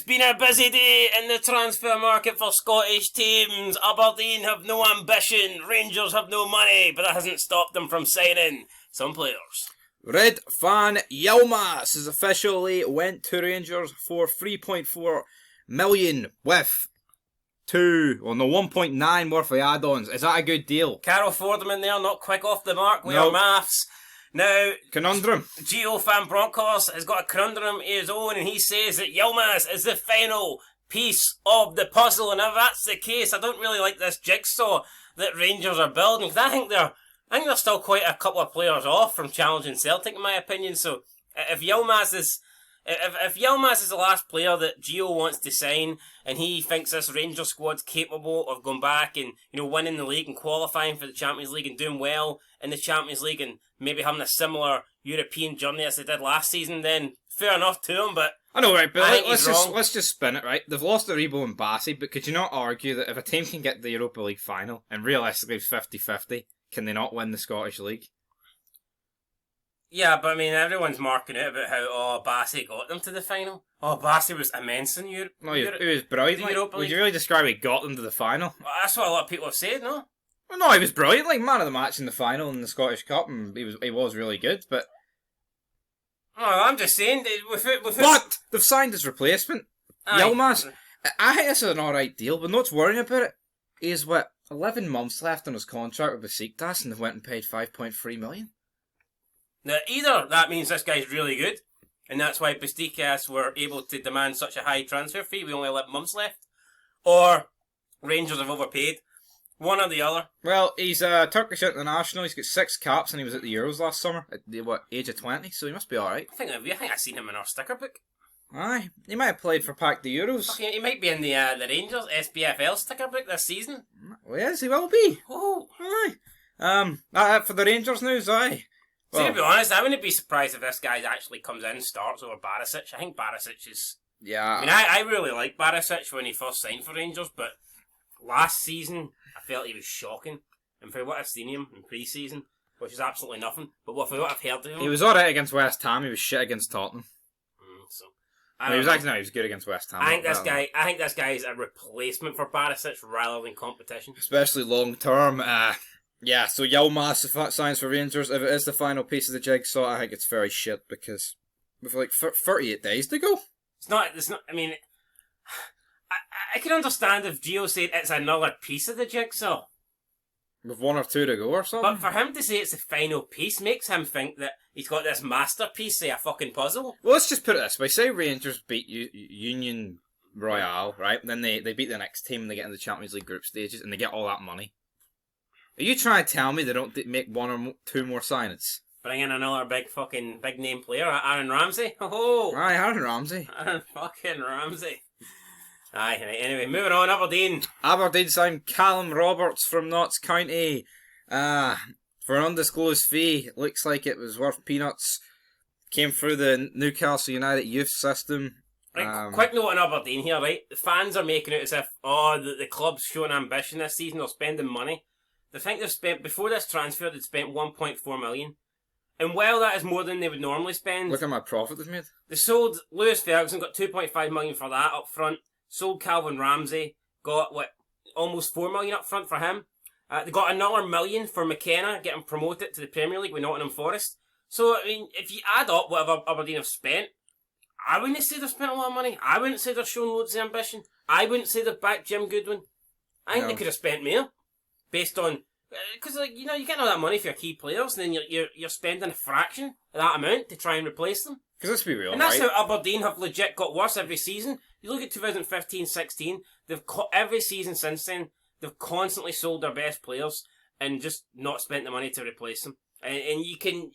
been a busy day in the transfer market for Scottish teams. Aberdeen have no ambition, Rangers have no money, but that hasn't stopped them from signing some players. Red fan Yilmaz has officially went to Rangers for 3.4 million with 1.9 worth of add-ons. Is that a good deal? Carol Fordham in there, not quick off the mark with our maths. Now, conundrum. Gio Fan Broncos has got a conundrum of his own, and he says that Yilmaz is the final piece of the puzzle. And if that's the case, I don't really like this jigsaw that Rangers are building, because I think they're still quite a couple of players off from challenging Celtic, in my opinion. So if Yilmaz is the last player that Gio wants to sign, and he thinks this Rangers squad's capable of going back and, you know, winning the league and qualifying for the Champions League and doing well in the Champions League and maybe having a similar European journey as they did last season, then fair enough to him, but I know, right, but let's just spin it, right? They've lost Aribo and Bassey, but could you not argue that if a team can get the Europa League final, and realistically it's 50-50, can they not win the Scottish League? Yeah, but I mean, everyone's marking it about how, Bassey got them to the final. Bassey was immense in Europe. No, he was brilliant. Like, would you really describe he got them to the final? Well, that's what a lot of people have said, no? Well, no, he was brilliant. Like, man of the match in the final in the Scottish Cup, and he was really good, but... Oh, I'm just saying... But they've signed his replacement. Yilmaz. I think this is an alright deal, but what's worrying about it is, 11 months left on his contract with Besiktas, and they went and paid 5.3 million. Now, either that means this guy's really good, and that's why Besiktas were able to demand such a high transfer fee with only 11 months left, or Rangers have overpaid. One or the other. Well, he's a Turkish international. He's got 6 caps, and he was at the Euros last summer at the age of 20. So he must be all right. I think I've seen him in our sticker book. Aye, he might have played for Pack the Euros. Okay, he might be in the Rangers Spfl sticker book this season. Well, yes, he will be. Oh, aye. For the Rangers news, aye. Well, see, to be honest, I wouldn't be surprised if this guy actually comes in and starts over Barisic. I think Barisic is... Yeah. I mean, I really like Barisic when he first signed for Rangers, but last season, I felt he was shocking. And for what I've seen him in pre-season, which is absolutely nothing, but for what I've heard of him... He was alright against West Ham, he was shit against Tottenham. He was good against West Ham. I think this guy is a replacement for Barisic rather than competition. Especially long term. Yeah, so Yilmaz, if that signs for Rangers, if it is the final piece of the jigsaw, I think it's very shit because we've like 38 days to go. It's not, I mean, I can understand if Gio said it's another piece of the jigsaw. With 1 or 2 to go or something. But for him to say it's the final piece makes him think that he's got this masterpiece of a fucking puzzle. Well, let's just put it this way. Say Rangers beat Union Royale, right? And then they beat the next team and they get in the Champions League group stages and they get all that money. Are you trying to tell me they don't make 1 or 2 more signings? Bring in another big name player, Aaron Ramsey. Oh, aye, Aaron Ramsey. Aaron fucking Ramsey. Aye, anyway, moving on, Aberdeen. Aberdeen signed Callum Roberts from Notts County. For an undisclosed fee. Looks like it was worth peanuts. Came through the Newcastle United youth system. Right, quick note on Aberdeen here, right? The fans are making it as if, the club's showing ambition this season, they're spending money. They think they've spent, before this transfer, they'd spent 1.4 million. And while that is more than they would normally spend... Look at my profit they've made. They sold Lewis Ferguson, got 2.5 million for that up front. Sold Calvin Ramsey, got, almost 4 million up front for him. They got another $1 million for McKenna, getting promoted to the Premier League with Nottingham Forest. So, I mean, if you add up whatever Aberdeen have spent, I wouldn't say they've spent a lot of money. I wouldn't say they're showing loads of ambition. I wouldn't say they've backed Jim Goodwin. I think they could have spent more. Based on... Because, you're getting all that money for your key players, and then you're spending a fraction of that amount to try and replace them. Because let's be real, and that's how Aberdeen have legit got worse every season. You look at 2015-16, every season since then, they've constantly sold their best players and just not spent the money to replace them. And you can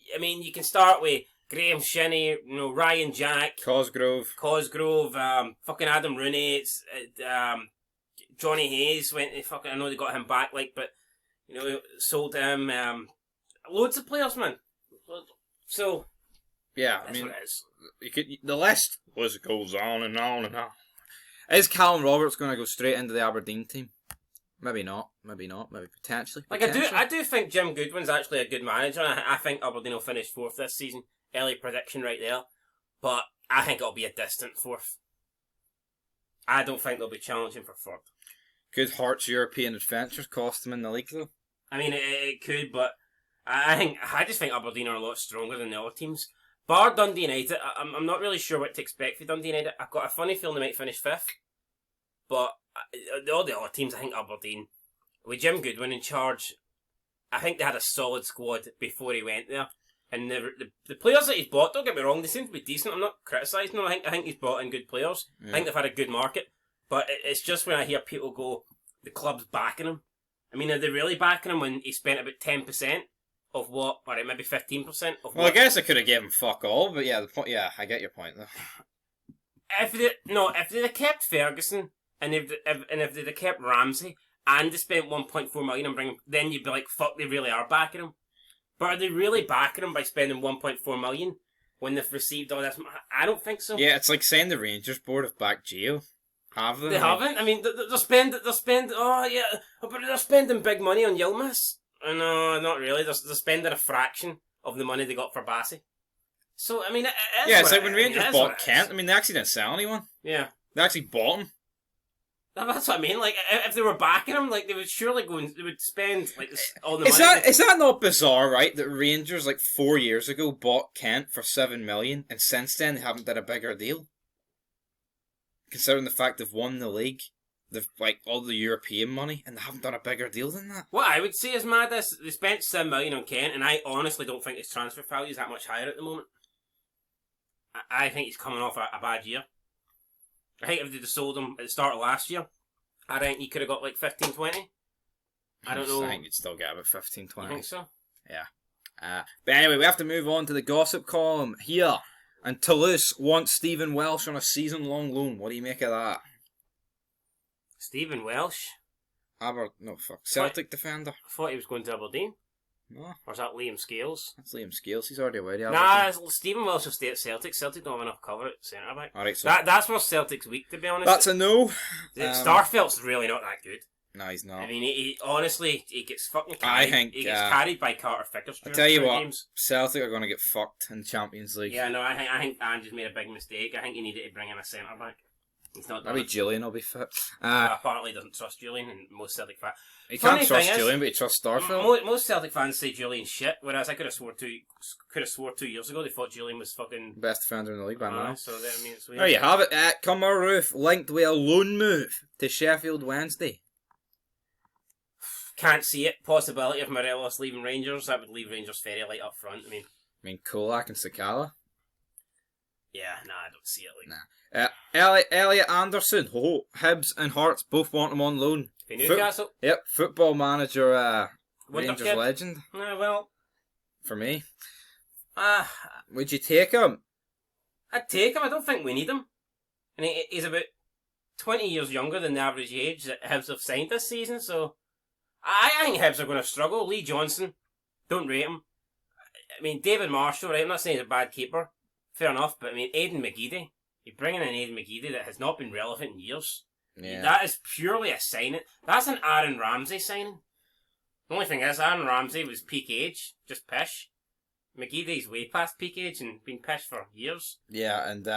start with Graham Shinney, Ryan Jack, Cosgrove, fucking Adam Rooney, it's Johnny Hayes went. I know they got him back, but sold him. Loads of players, man. So. Yeah, I mean, the list goes on and on and on. Is Callum Roberts going to go straight into the Aberdeen team? Maybe not. Maybe potentially. I do think Jim Goodwin's actually a good manager. I think Aberdeen will finish 4th this season. Early prediction right there. But I think it'll be a distant 4th. I don't think they'll be challenging for third. Could Hearts' European adventures cost them in the league, though? I mean, it could, but I just think Aberdeen are a lot stronger than the other teams. Bar Dundee United, I'm not really sure what to expect for Dundee United. I've got a funny feeling they might finish fifth. But all the other teams, I think Aberdeen, with Jim Goodwin in charge, I think they had a solid squad before he went there. And the players that he's bought, don't get me wrong, they seem to be decent. I'm not criticising them. I think he's brought in good players. Yeah. I think they've had a good market. But it's just when I hear people go, the club's backing him. I mean, are they really backing him when he spent about 10% of what, or maybe 15% of what? Well, I guess I could have given fuck all, but yeah, I get your point though. If they'd have kept Ferguson and if they'd have kept Ramsey and they spent 1.4 million and bring him, then you'd be like, fuck, they really are backing him. But are they really backing him by spending 1.4 million when they've received all this? I don't think so. Yeah, it's like saying the Rangers board have backed Gio. Have they? They haven't. I mean, they're spending big money on Yilmaz. No, not really. They're spending a fraction of the money they got for Bassey. So, I mean, it's like when Rangers bought Kent. I mean, they actually didn't sell anyone. Yeah. They actually bought him. That's what I mean. Like, if they were backing him, like, they would surely go and they would spend, like, all the money. Is that not bizarre, right? That Rangers, like, 4 years ago, bought Kent for 7 million, and since then they haven't done a bigger deal? Considering the fact they've won the league, they've, like, all the European money, and they haven't done a bigger deal than that. What I would say is mad is they spent 7 million on Kent, and I honestly don't think his transfer value is that much higher at the moment. I think he's coming off a bad year. I think if they'd have sold him at the start of last year, I think he could have got like 15, 20. I don't know. I think you'd still get about 15, 20. You think so? Yeah. But anyway, we have to move on to the gossip column here. And Toulouse wants Stephen Welsh on a season-long loan. What do you make of that? Stephen Welsh? Celtic defender. I thought he was going to Aberdeen. No. Or is that Liam Scales? That's Liam Scales. He's already away. Nah, Stephen Welsh will stay at Celtic. Celtic don't have enough cover at centre back. Alright, so that's where Celtic's weak, to be honest. That's a no. Starfelt's really not that good. No, he's not. I mean, he honestly, he gets fucking carried. He gets carried by Carter Vickers. I tell you what, games. Celtic are going to get fucked in the Champions League. Yeah, no, I think Andrew's made a big mistake. I think he needed to bring in a centre back. He's not. Maybe Julian will be fit. Apparently, he doesn't trust Julian, and most Celtic fans. He can't trust Julian, but he trusts Starfield. Most Celtic fans say Julian's shit, whereas I could have swore 2 years ago they thought Julian was fucking best defender in the league by now. So that means there you have it. Cummer linked with a loan move to Sheffield Wednesday. Can't see it. Possibility of Morelos leaving Rangers. That would leave Rangers very light up front. I mean Kolak and Sakala. Yeah, I don't see it. Elliot Anderson, Hibs and Hearts both want him on loan. Newcastle? Yep, football manager, Rangers legend. Well. For me. Would you take him? I'd take him. I don't think we need him. And he's about 20 years younger than the average age that Hibs have signed this season, so I think Hibs are going to struggle. Lee Johnson, don't rate him. I mean, David Marshall, right? I'm not saying he's a bad keeper. Fair enough, but I mean, Aidan McGeady. You're bringing in Aidan McGeady that has not been relevant in years. Yeah. That is purely a signing. That's an Aaron Ramsey signing. The only thing is, Aaron Ramsey was peak age, just pish. McGeady's way past peak age and been pish for years. Yeah, and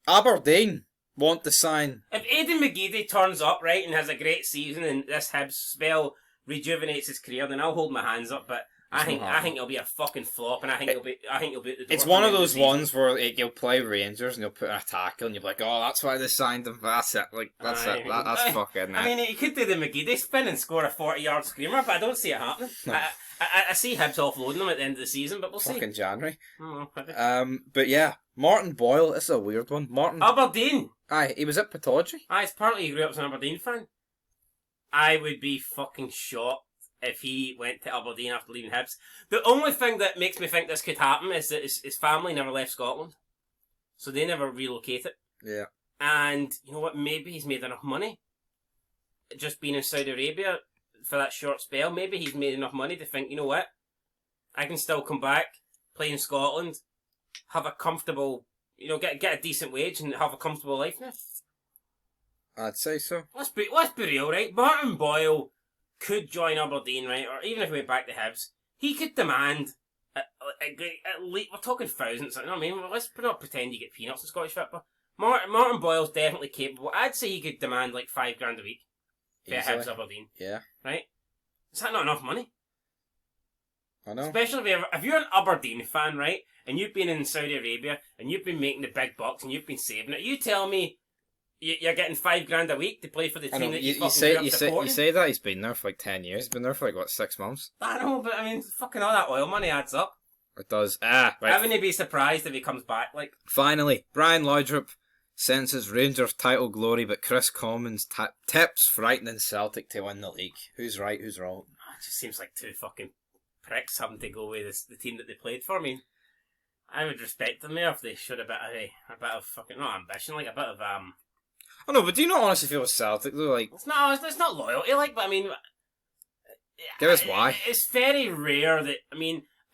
Aberdeen want to sign. If Aidan McGeady turns up right and has a great season and this Hibs spell rejuvenates his career, then I'll hold my hands up. But I think it'll be a fucking flop, and I think he'll be at the door. It's one of those ones where he'll play Rangers and he'll put in a tackle, and you're like, oh, that's why they signed him. That's it. Like that's it. That's fucking it. I mean, he could do the McGeady spin and score a 40-yard screamer, but I don't see it happening. No. I see Hibs offloading him at the end of the season, but we'll see. Fucking January. But yeah, Martin Boyle. This is a weird one. Aberdeen. Aye, he was at Pataudry. Aye, it's partly he grew up as an Aberdeen fan. I would be fucking shocked if he went to Aberdeen after leaving Hibs. The only thing that makes me think this could happen is that his family never left Scotland. So they never relocated. Yeah. And you know what? Maybe he's made enough money. Just being in Saudi Arabia for that short spell, maybe he's made enough money to think, you know what? I can still come back, play in Scotland, have a comfortable, get a decent wage and have a comfortable life now. I'd say so. Let's be real, right? Martin Boyle could join Aberdeen, right? Or even if we went back to Hibs, he could demand at least, we're talking thousands, you know what I mean? Let's not pretend you get peanuts in Scottish football. Martin Boyle's definitely capable. I'd say he could demand like $5,000 a week for Hibs Aberdeen. Yeah. Right? Is that not enough money? I know. Especially if you're an Aberdeen fan, right? And you've been in Saudi Arabia and you've been making the big bucks and you've been saving it. You tell me you're getting $5,000 a week to play for the team that you say that he's been there for like 10 years. He's been there for like, what, 6 months? I know, but I mean, fucking all that oil money adds up. It does. Right. I wouldn't be surprised if he comes back. Like, finally, Brian Laudrup senses Rangers title glory, but Chris Commons tips frightening Celtic to win the league. Who's right? Who's wrong? It just seems like two fucking pricks having to go with the team that they played for. I mean, I would respect them there if they showed a bit of fucking not ambition, like a bit of Oh no, but do you not honestly feel with Celtic though? Like it's not loyalty, like, but I mean, there is why. It's very rare that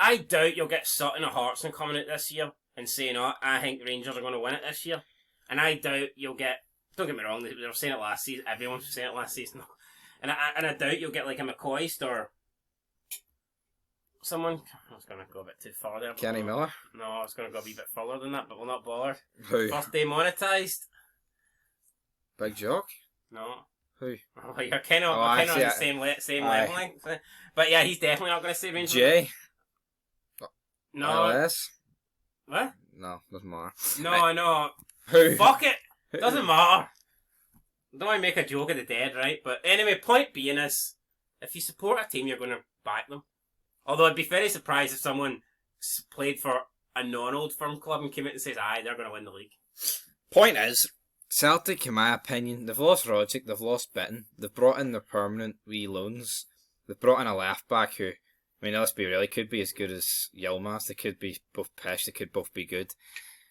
I doubt you'll get Sutton or Hartson coming out this year and saying, "Oh, I think Rangers are going to win it this year," and I doubt you'll get. Don't get me wrong, they were saying it last season. Everyone was saying it last season, and I doubt you'll get like a McCoist or someone. I was going to go a bit too far there. Kenny Miller. No, I was going to go a wee bit further than that, but we'll not bother. Who? First day monetised. Big Jock? No. Who? Oh, you're kind of on the same level. But yeah, he's definitely not going to say Rangers. Jay? No. LS? What? No, doesn't matter. No, I know. Who? Fuck it. Doesn't matter. Don't want to make a joke of the dead, right? But anyway, point being is, if you support a team, you're going to back them. Although I'd be very surprised if someone played for a non-Old Firm club and came out and says, aye, they're going to win the league. Point is, Celtic, in my opinion, they've lost Rogic, they've lost Bitton, they've brought in their permanent wee loans, they've brought in a left back who, let's be real, he could be as good as Yilmaz, they could be both pish, they could both be good.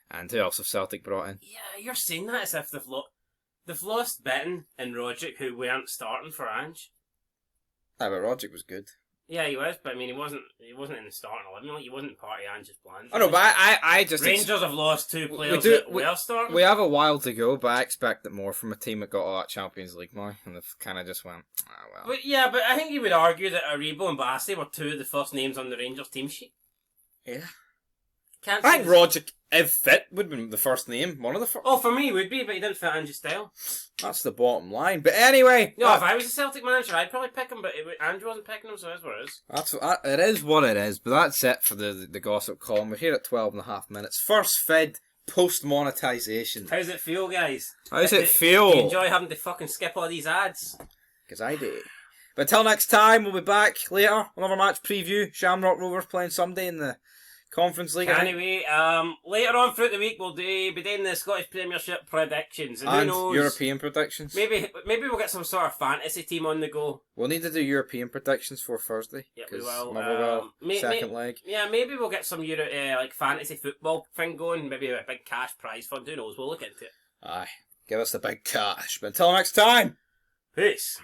And who else have Celtic brought in? Yeah, you're saying that as if they've lost Bitton and Rogic who weren't starting for Ange. But Rogic was good. Yeah, he was, but he wasn't in the starting 11. Like, he wasn't part of Ange's plan. Oh no, but I just Rangers have lost two players that were starting. We have a while to go, but I expected more from a team that got all that Champions League money, and they've kind of just went, well. But yeah, but I think you would argue that Aribo and Bassey were two of the first names on the Rangers team sheet. Yeah. I think Rogic, if fit, would have been the first name. One of the first. Oh, for me, he would be, but he didn't fit Ange's style. That's the bottom line. But anyway. No, if I was a Celtic manager, I'd probably pick him, but Ange wasn't picking him, so that's what it is. It is what it is, but that's it for the gossip column. We're here at 12.5 minutes. First fed, post-monetisation. How's it feel, guys? How's it feel? Do you enjoy having to fucking skip all these ads? Because I do. But until next time, we'll be back later. Another match preview. Shamrock Rovers playing Sunday in the Conference League. Anyway, later on throughout the week we'll be doing the Scottish Premiership predictions. And who knows, European predictions. Maybe we'll get some sort of fantasy team on the go. We'll need to do European predictions for Thursday. Yeah, we will. Motherwell, second leg. Yeah, maybe we'll get some like fantasy football thing going. Maybe a big cash prize fund. Who knows? We'll look into it. Aye, give us the big cash. But until next time, peace.